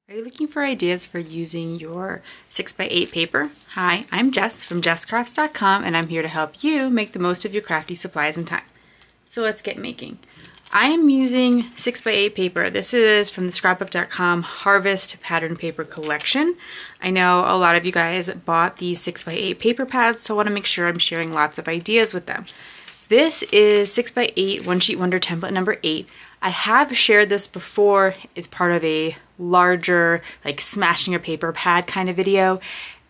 Are you looking for ideas for using your 6x8 paper? Hi, I'm Jess from JessCrafts.com and I'm here to help you make the most of your crafty supplies and time. So let's get making. I am using 6x8 paper. This is from the scrapbook.com Harvest Pattern Paper Collection. I know a lot of you guys bought these 6x8 paper pads, so I want to make sure I'm sharing lots of ideas with them. This is 6x8 One Sheet Wonder template number 8. I have shared this before. It's part of a larger, like smashing a paper pad kind of video,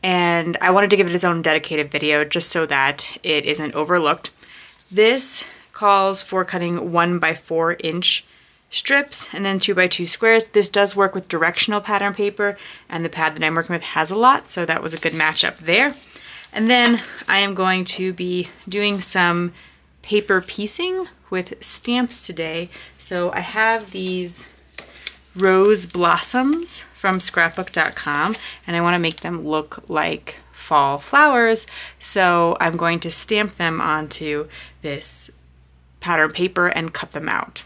and I wanted to give it its own dedicated video just so that it isn't overlooked. This calls for cutting 1x4 inch strips and then 2x2 squares. This does work with directional pattern paper, and the pad that I'm working with has a lot, so that was a good matchup there. And then I am going to be doing some paper piecing with stamps today. So I have these rose blossoms from scrapbook.com and I want to make them look like fall flowers. So I'm going to stamp them onto this pattern paper and cut them out.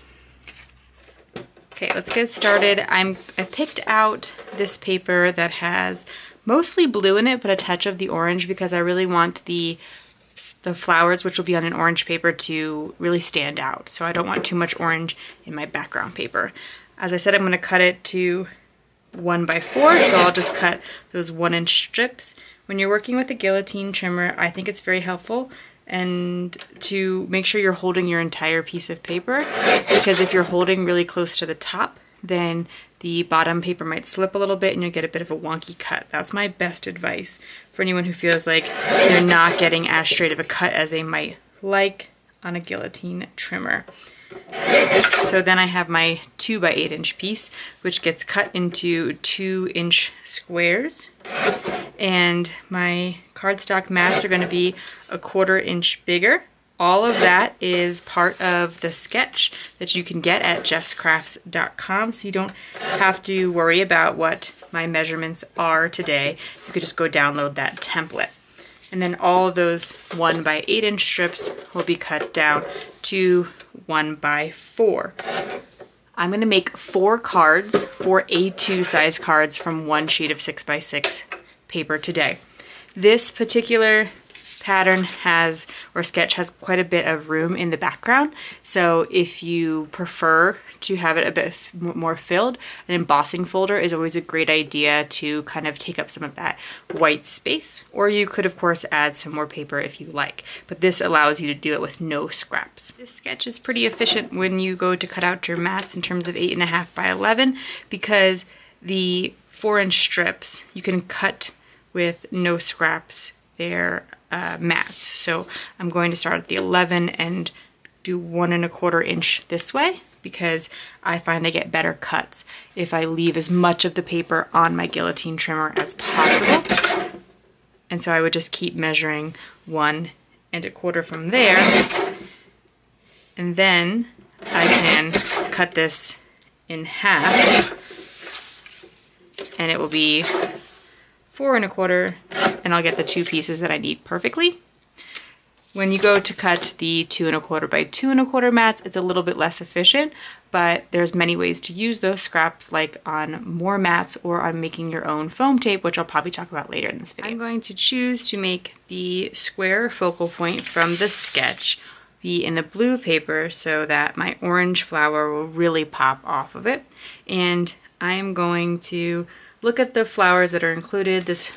Okay, let's get started. I picked out this paper that has mostly blue in it, but a touch of the orange because I really want the flowers, which will be on an orange paper, to really stand out. So I don't want too much orange in my background paper. As I said, I'm going to cut it to 1x4, so I'll just cut those 1-inch strips. When you're working with a guillotine trimmer, I think it's very helpful and to make sure you're holding your entire piece of paper, because if you're holding really close to the top, then the bottom paper might slip a little bit and you'll get a bit of a wonky cut. That's my best advice for anyone who feels like they're not getting as straight of a cut as they might like on a guillotine trimmer. So then I have my 2x8 inch piece, which gets cut into 2-inch squares. And my cardstock mats are going to be 1/4 inch bigger. All of that is part of the sketch that you can get at jesscrafts.com, so you don't have to worry about what my measurements are today. You could just go download that template. And then all of those 1x8 inch strips will be cut down to 1x4. I'm going to make 4 cards, 4 A2 size cards from one sheet of 6x6 paper today. This particular pattern has, or sketch has, quite a bit of room in the background, so if you prefer to have it a bit more filled, an embossing folder is always a great idea to kind of take up some of that white space, or you could of course add some more paper if you like, but this allows you to do it with no scraps. This sketch is pretty efficient when you go to cut out your mats in terms of 8.5 by 11, because the 4-inch strips you can cut with no scraps. They're mats. So I'm going to start at the 11 and do 1.25 inch this way, because I find I get better cuts if I leave as much of the paper on my guillotine trimmer as possible. And so I would just keep measuring 1.25 from there, and then I can cut this in half and it will be 4.25, and I'll get the 2 pieces that I need perfectly. When you go to cut the 2.25 by 2.25 mats, it's a little bit less efficient, but there's many ways to use those scraps, like on more mats or on making your own foam tape, which I'll probably talk about later in this video. I'm going to choose to make the square focal point from the sketch be in the blue paper so that my orange flower will really pop off of it. And I'm going to look at the flowers that are included. This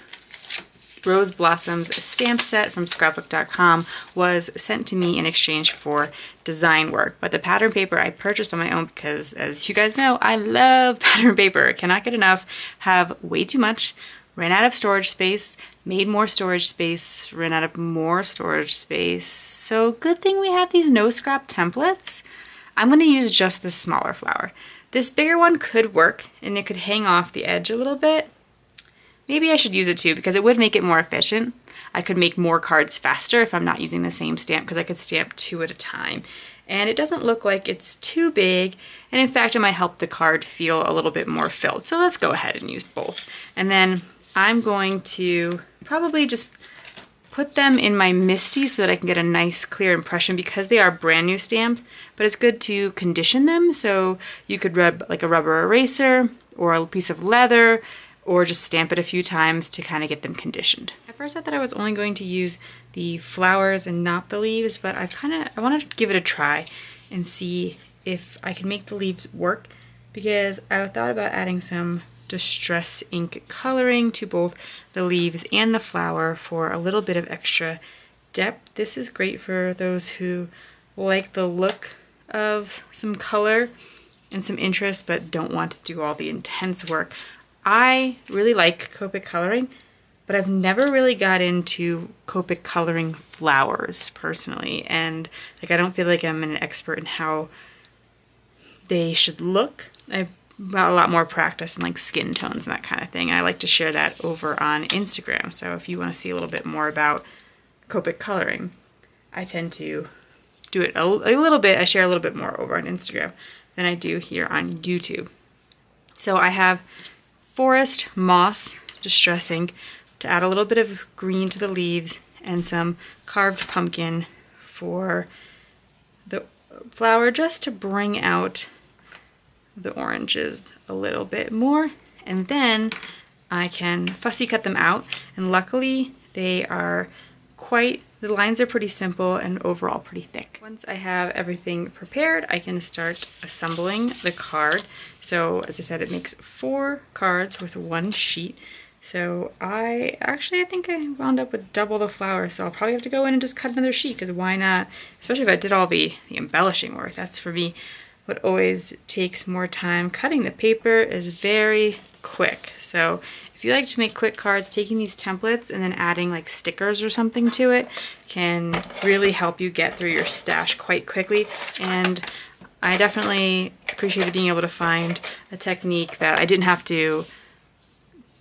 Rose Blossoms stamp set from scrapbook.com was sent to me in exchange for design work, but the pattern paper I purchased on my own because, as you guys know, I love pattern paper. Cannot get enough, have way too much, ran out of storage space, made more storage space, ran out of more storage space. So good thing we have these no scrap templates. I'm going to use just this smaller flower. This bigger one could work and it could hang off the edge a little bit. Maybe I should use it too, because it would make it more efficient. I could make more cards faster if I'm not using the same stamp, because I could stamp 2 at a time. And it doesn't look like it's too big, and in fact it might help the card feel a little bit more filled. So let's go ahead and use both. And then I'm going to probably just put them in my MISTI so that I can get a nice clear impression, because they are brand new stamps, but it's good to condition them. So you could rub like a rubber eraser or a piece of leather, or just stamp it a few times to kind of get them conditioned. At first I thought I was only going to use the flowers and not the leaves, but I want to give it a try and see if I can make the leaves work, because I thought about adding some distress ink coloring to both the leaves and the flower for a little bit of extra depth. This is great for those who like the look of some color and some interest but don't want to do all the intense work. I really like Copic coloring, but I've never really got into Copic coloring flowers personally, and like I don't feel like I'm an expert in how they should look. I've got a lot more practice in like skin tones and that kind of thing, and I like to share that over on Instagram. So if you want to see a little bit more about Copic coloring, I tend to do it a little bit. I share a little bit more over on Instagram than I do here on YouTube. So I have Forest Moss Distress Ink to add a little bit of green to the leaves, and some carved pumpkin for the flower just to bring out the oranges a little bit more. And then I can fussy cut them out, and luckily they are the lines are pretty simple and overall pretty thick. Once I have everything prepared, I can start assembling the card. So as I said, it makes 4 cards with 1 sheet. So I think I wound up with double the flower, so I'll probably have to go in and just cut another sheet, because why not? Especially if I did all the embellishing work. That's for me what always takes more time. Cutting the paper is very quick. So if you like to make quick cards, taking these templates and then adding like stickers or something to it can really help you get through your stash quite quickly. And I definitely appreciated being able to find a technique that I didn't have to,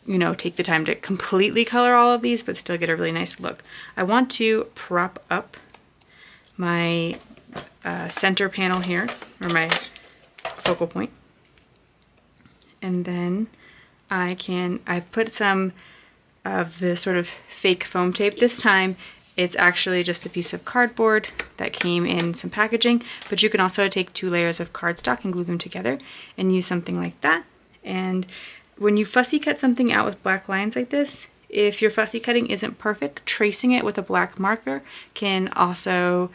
you know, take the time to completely color all of these, but still get a really nice look. I want to prop up my center panel here, or my focal point. And then I've put some of the sort of fake foam tape. This time it's actually just a piece of cardboard that came in some packaging, but you can also take 2 layers of cardstock and glue them together and use something like that. And when you fussy cut something out with black lines like this, if your fussy cutting isn't perfect, tracing it with a black marker can also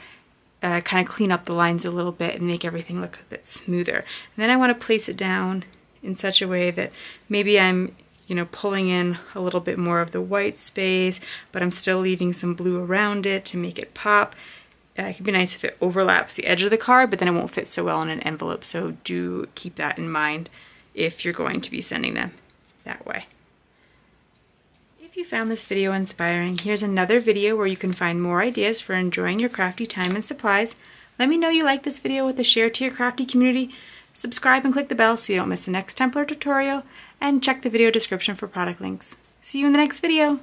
kind of clean up the lines a little bit and make everything look a bit smoother. And then I want to place it down in such a way that maybe I'm, you know, pulling in a little bit more of the white space, but I'm still leaving some blue around it to make it pop. It could be nice if it overlaps the edge of the card, but then it won't fit so well in an envelope, so do keep that in mind if you're going to be sending them that way. If you found this video inspiring, here's another video where you can find more ideas for enjoying your crafty time and supplies. Let me know you like this video with a share to your crafty community. Subscribe and click the bell so you don't miss the next template tutorial, and check the video description for product links. See you in the next video!